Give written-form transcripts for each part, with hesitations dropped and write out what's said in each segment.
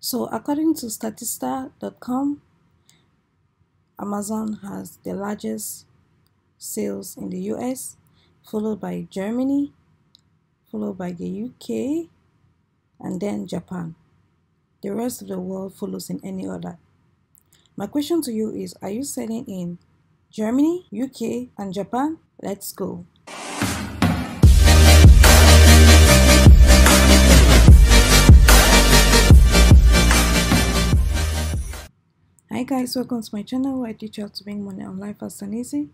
So according to statista.com, Amazon has the largest sales in the US, followed by Germany, followed by the UK, and then Japan. The rest of the world follows in any order. My question to you is, are you selling in Germany, UK, and Japan? Let's go. Hi guys, welcome to my channel where I teach you how to make money online fast and easy.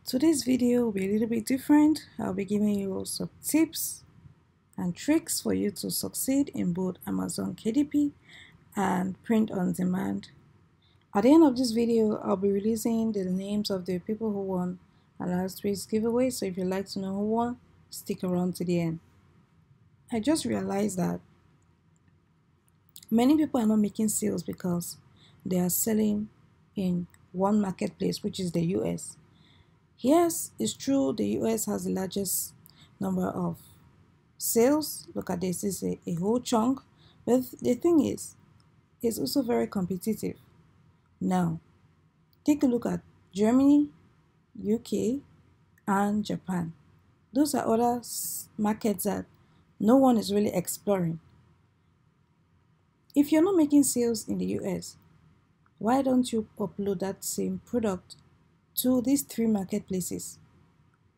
Today's video will be a little bit different. I'll be giving you some tips and tricks for you to succeed in both Amazon KDP and print on demand. At the end of this video, I'll be releasing the names of the people who won our last week's giveaway, so if you'd like to know who won, stick around to the end. I just realized that many people are not making sales because they are selling in one marketplace, which is the US. Yes, it's true, the US has the largest number of sales. Look at this, it's a whole chunk. But the thing is, it's also very competitive. Now, take a look at Germany, UK, and Japan. Those are other markets that no one is really exploring. If you're not making sales in the US, why don't you upload that same product to these three marketplaces?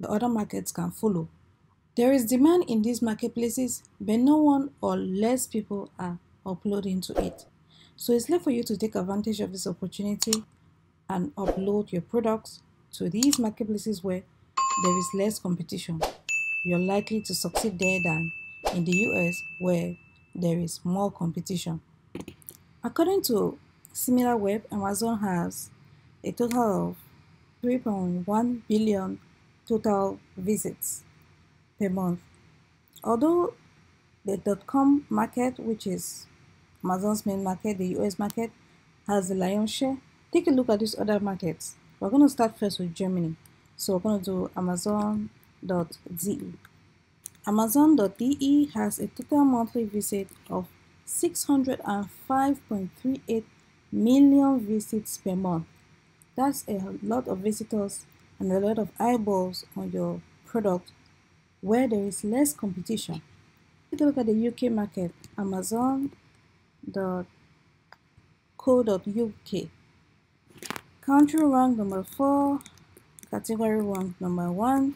The other markets can follow. There is demand in these marketplaces, but no one or less people are uploading to it. So it's left for you to take advantage of this opportunity and upload your products to these marketplaces where there is less competition. You're likely to succeed there than in the US where there is more competition. According to SimilarWeb, Amazon has a total of 3.1 billion total visits per month. Although the .com market, which is Amazon's main market, the US market, has the lion's share, take a look at these other markets. We're going to start first with Germany. So we're going to do Amazon.de. Amazon.de has a total monthly visit of 605.38 million visits per month. That's a lot of visitors and a lot of eyeballs on your product where there is less competition. Take a look at the UK market, Amazon.co.uk. Country rank number 4, category rank number 1,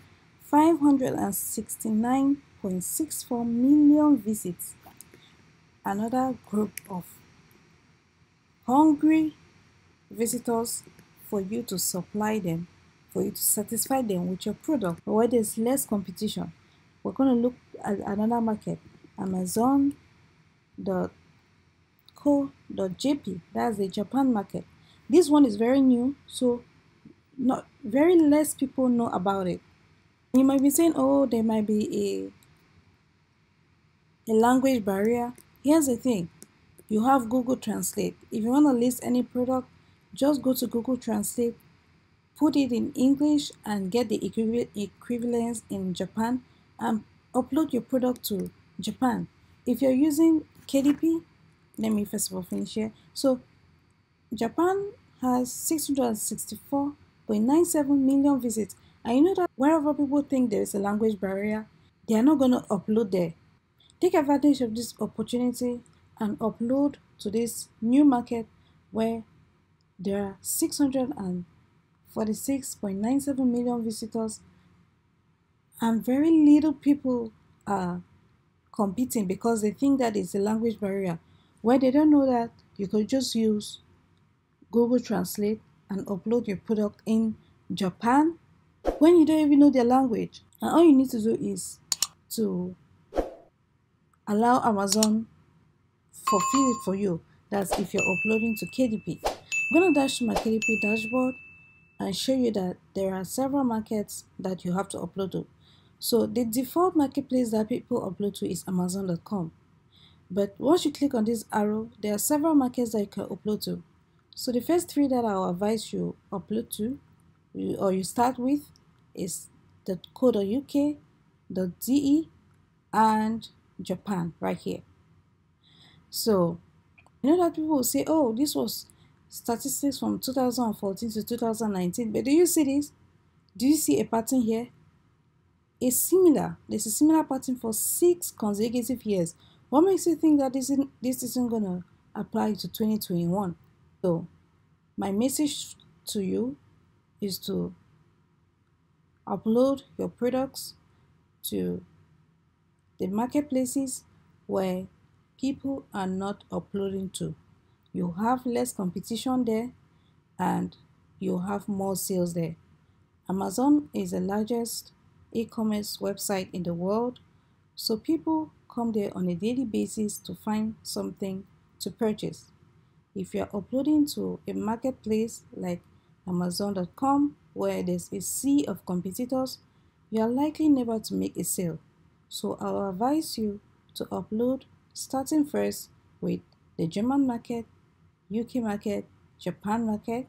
569.64 million visits. Another group of hungry visitors for you to supply them, for you to satisfy them with your product. But where there's less competition, we're going to look at another market, Amazon.co.jp. That's the Japan market. This one is very new, so not very less people know about it. You might be saying, oh, there might be a language barrier. Here's the thing, you have Google Translate. If you want to list any product, just go to Google Translate, put it in English and get the equivalence in Japan and upload your product to Japan. If you're using KDP, let me first of all finish here. So Japan has 664.97 million visits. And you know that wherever people think there is a language barrier, they are not going to upload there. Take advantage of this opportunity and upload to this new market where there are 646.97 million visitors and very little people are competing because they think that it's a language barrier, where they don't know that you could just use Google Translate and upload your product in Japan when you don't even know their language. And all you need to do is to allow Amazon fulfill it for you. That's if you're uploading to KDP. I'm going to dash to my KDP dashboard and show you that there are several markets that you have to upload to. So the default marketplace that people upload to is Amazon.com. But once you click on this arrow, there are several markets that you can upload to. So the first three that I'll advise you upload to, or you start with, is the .co.uk, .de, and Japan right here. So You know that people will say, oh, this was statistics from 2014 to 2019. But do you see this? Do you see a pattern here? There's a similar pattern for 6 consecutive years. What makes you think that this isn't gonna apply to 2021? So my message to you is to upload your products to the marketplaces where people are not uploading to. You have less competition there and you have more sales there. Amazon is the largest e-commerce website in the world, so people come there on a daily basis to find something to purchase. If you're uploading to a marketplace like Amazon.com, where there's a sea of competitors, you are likely never to make a sale. So I'll advise you to upload starting first with the German market, UK market, Japan market,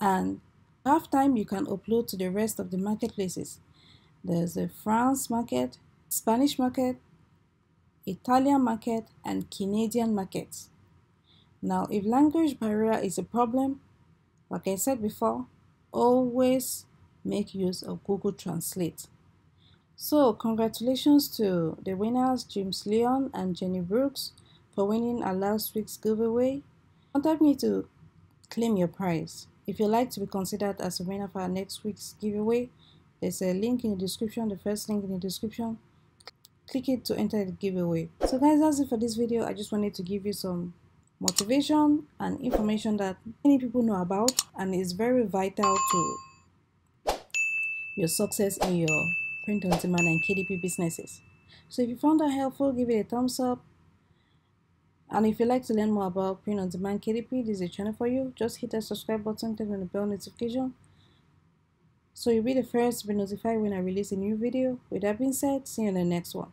and half time you can upload to the rest of the marketplaces. There's a France market, Spanish market, Italian market, and Canadian markets. Now, if language barrier is a problem, like I said before, always make use of Google Translate. So, congratulations to the winners, James Leon and Jenny Brooks, for winning our last week's giveaway. Contact me to claim your prize. If you'd like to be considered as a winner for our next week's giveaway, there's a link in the description, the first link in the description. Click it to enter the giveaway. So guys, that's it for this video. I just wanted to give you some motivation and information that many people know about and is very vital to your success in your print on demand and KDP businesses. So if you found that helpful, give it a thumbs up. And if you'd like to learn more about print on demand KDP, this is a channel for you. Just hit that subscribe button, turn on the bell notification so you'll be the first to be notified when I release a new video. With that being said, see you in the next one.